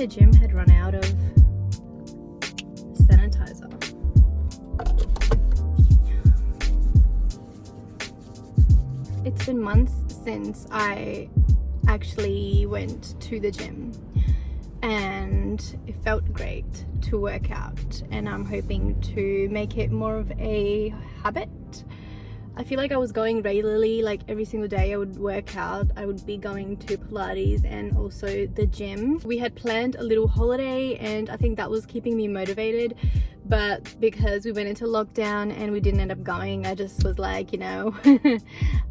the gym had run out of sanitizer. It's been months since I actually went to the gym, and it felt great to work out, and I'm hoping to make it more of a habit. I feel like I was going regularly, like every single day I would work out. I would be going to Pilates and also the gym. We had planned a little holiday and I think that was keeping me motivated, but because we went into lockdown and we didn't end up going, I just was like, you know,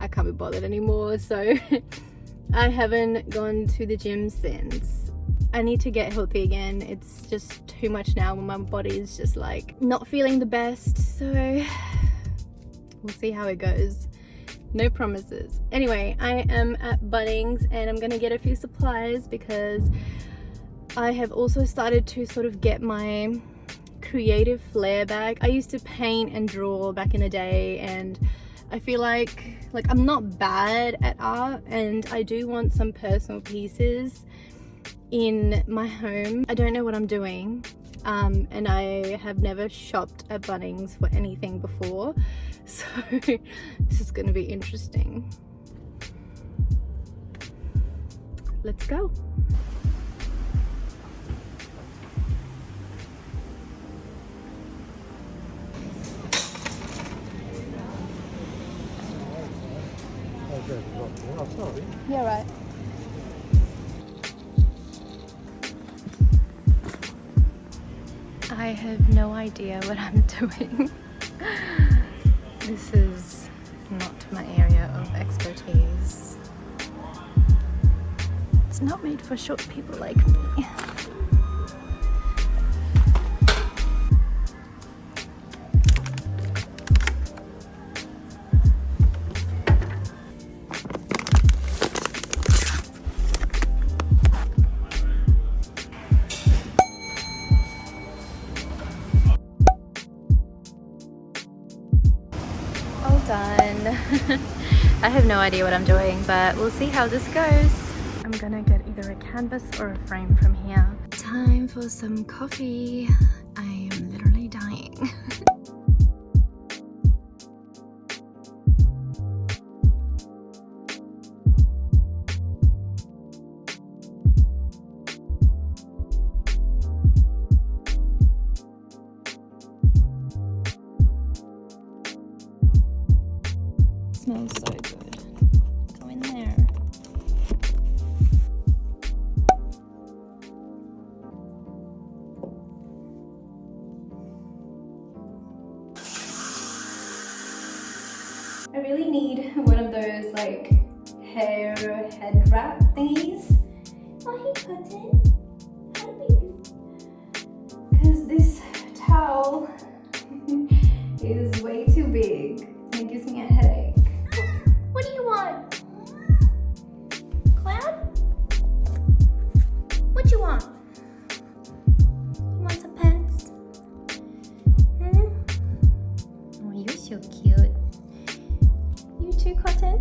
I can't be bothered anymore. So I haven't gone to the gym since. I need to get healthy again. It's just too much now when my body is just like not feeling the best. So we'll see how it goes. No promises. Anyway, I am at Bunnings and I'm gonna get a few supplies because I have also started to sort of get my creative flair back. I used to paint and draw back in the day, and I feel like I'm not bad at art, and I do want some personal pieces in my home. I don't know what I'm doing, and I have never shopped at Bunnings for anything before, so this is going to be interesting. Let's go. Yeah, right. I have no idea what I'm doing. This is not my area of expertise. It's not made for short people like me. Done. I have no idea what I'm doing, but we'll see how this goes. I'm gonna get either a canvas or a frame from here. Time for some coffee. I am literally dying. Smells so good. Go in there. I really need one of those like hair head wrap thingies. Oh, hey Cotton. Hi baby. Because this towel is way too big. It gives me a headache. What do you want? Cloud? What you want? You want some pets? Oh, you're so cute. You too, Cotton?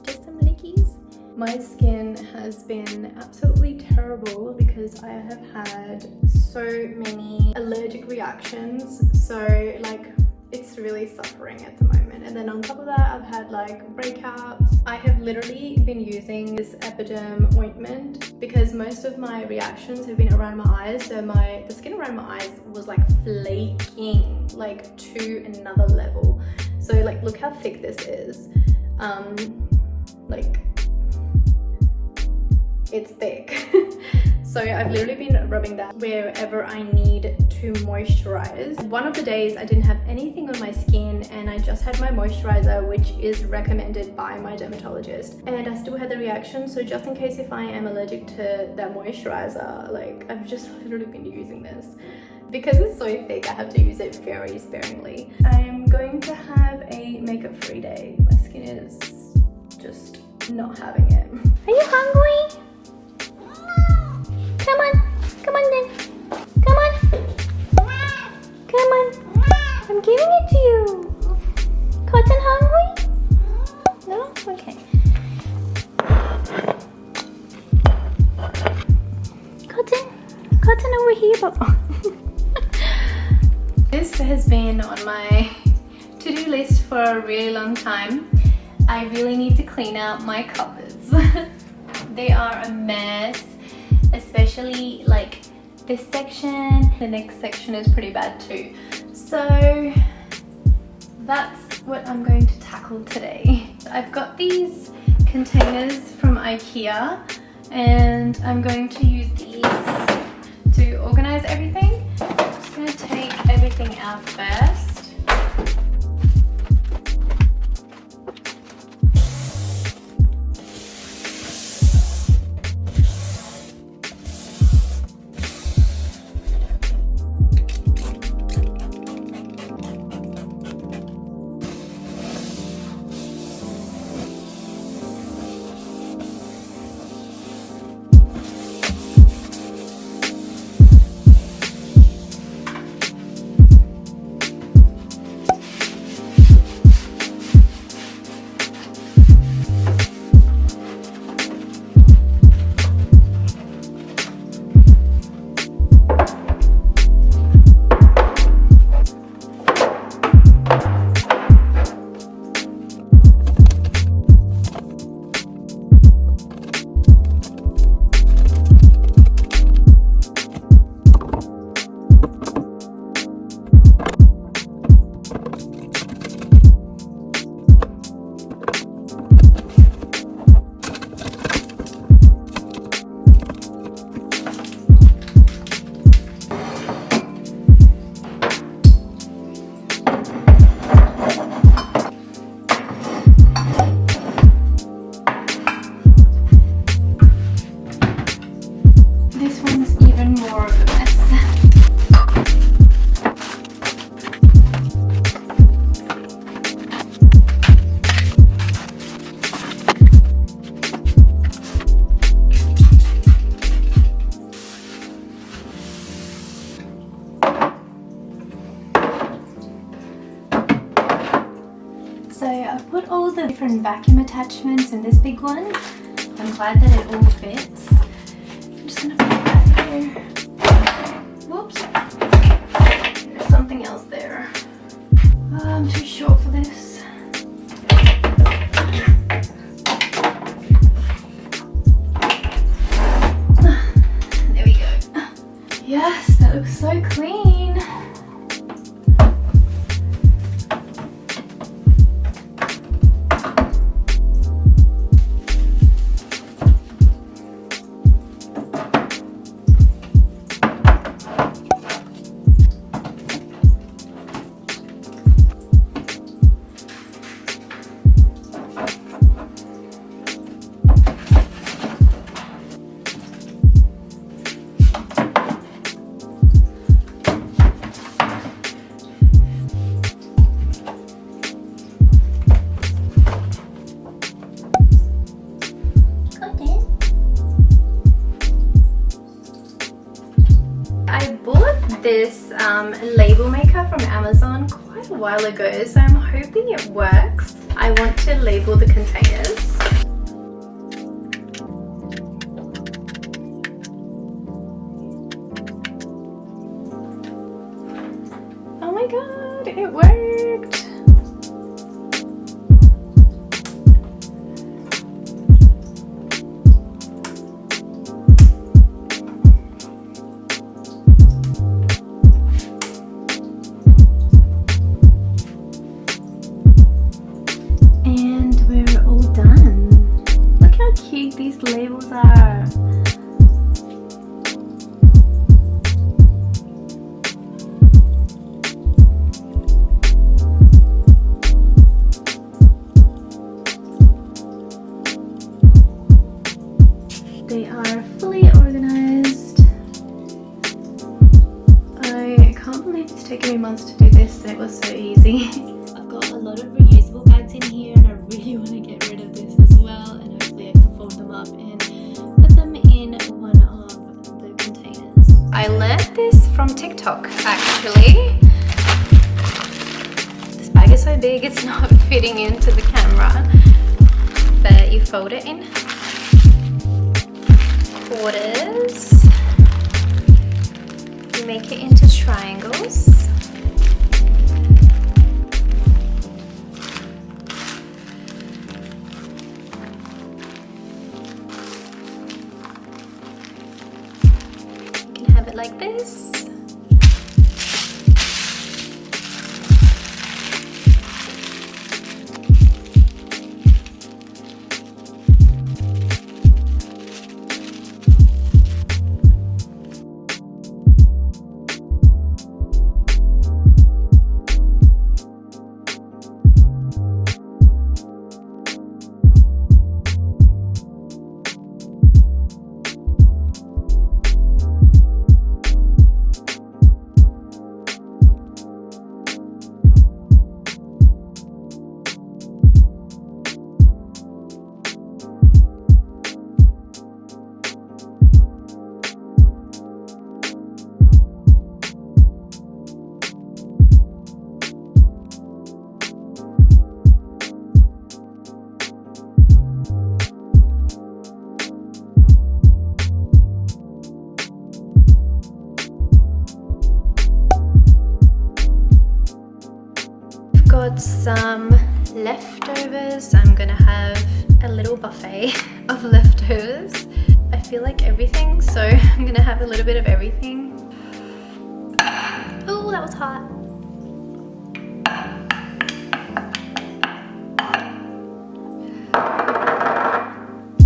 Just some lickies? My skin has been absolutely terrible because I have had so many allergic reactions. So like, it's really suffering at the moment, and then on top of that I've had like breakouts. I have literally been using this Epiderm ointment because most of my reactions have been around my eyes, so the skin around my eyes was like flaking like to another level. So like, look how thick this is. Like, it's thick. So I've literally been rubbing that wherever I need to moisturize. One of the days I didn't have anything on my skin and I just had my moisturizer, which is recommended by my dermatologist, and I still had the reaction. So just in case if I am allergic to that moisturizer, like, I've just literally been using this. Because it's so thick, I have to use it very sparingly. I'm going to have a makeup-free day. My skin is just not having it. Are you hungry? Come on, come on then. Come on. Come on. I'm giving it to you. Cotton hungry? No? Okay. wasn't over here, but this has been on my to-do list for a really long time. I really need to clean out my cupboards. They are a mess, especially like this section. The next section is pretty bad too. So that's what I'm going to tackle today. I've got these containers from IKEA and I'm going to use these to organize everything. I'm just going to take everything out first. So I've put all the different vacuum attachments in this big one. I'm glad that it all fits. I'm just gonna put that here. Whoops. There's something else there. Oh, I'm too short for this. There we go. Yes, that looks so clean. This label maker from Amazon quite a while ago, so I'm hoping it works. I want to label the containers. Oh my god, it worked! These labels are. They are fully organized. I can't believe it's taken me months to do this and it was so easy. I've got a lot of reusable bags in here and I really want to get rid of this as well, and hopefully I can fold them up and put them in one of the containers. I learned this from TikTok actually. This bag is so big it's not fitting into the camera, but you fold it in quarters make it into triangles. You can have it like this. Got some leftovers. I'm gonna have a little buffet of leftovers. I feel like everything, so I'm gonna have a little bit of everything. Oh, that was hot.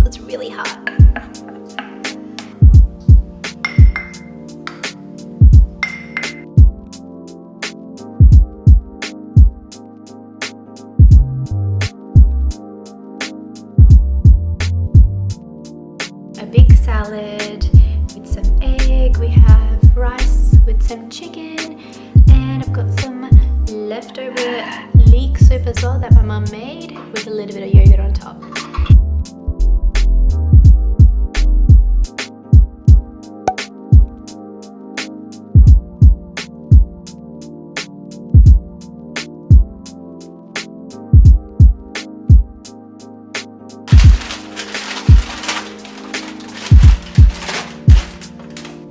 It's really hot. A big salad with some egg. We have rice with some chicken, and I've got some leftover leek soup as well that my mum made with a little bit of yogurt on top.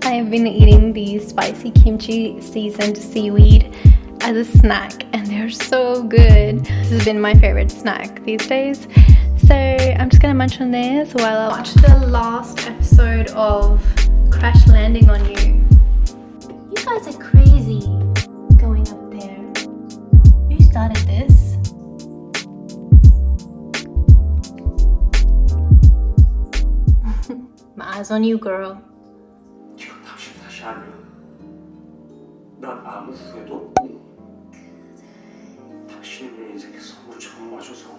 I have been eating these spicy kimchi seasoned seaweed as a snack, and they're so good. This has been my favorite snack these days. So I'm just gonna munch on this while I watch the last episode of Crash Landing on You. You guys are crazy going up there. Who started this? My eyes on you, girl. 지금 당신 다시 알면 난 아무 후회도 없고 당신이 내 인생에 선물 처음 와줘서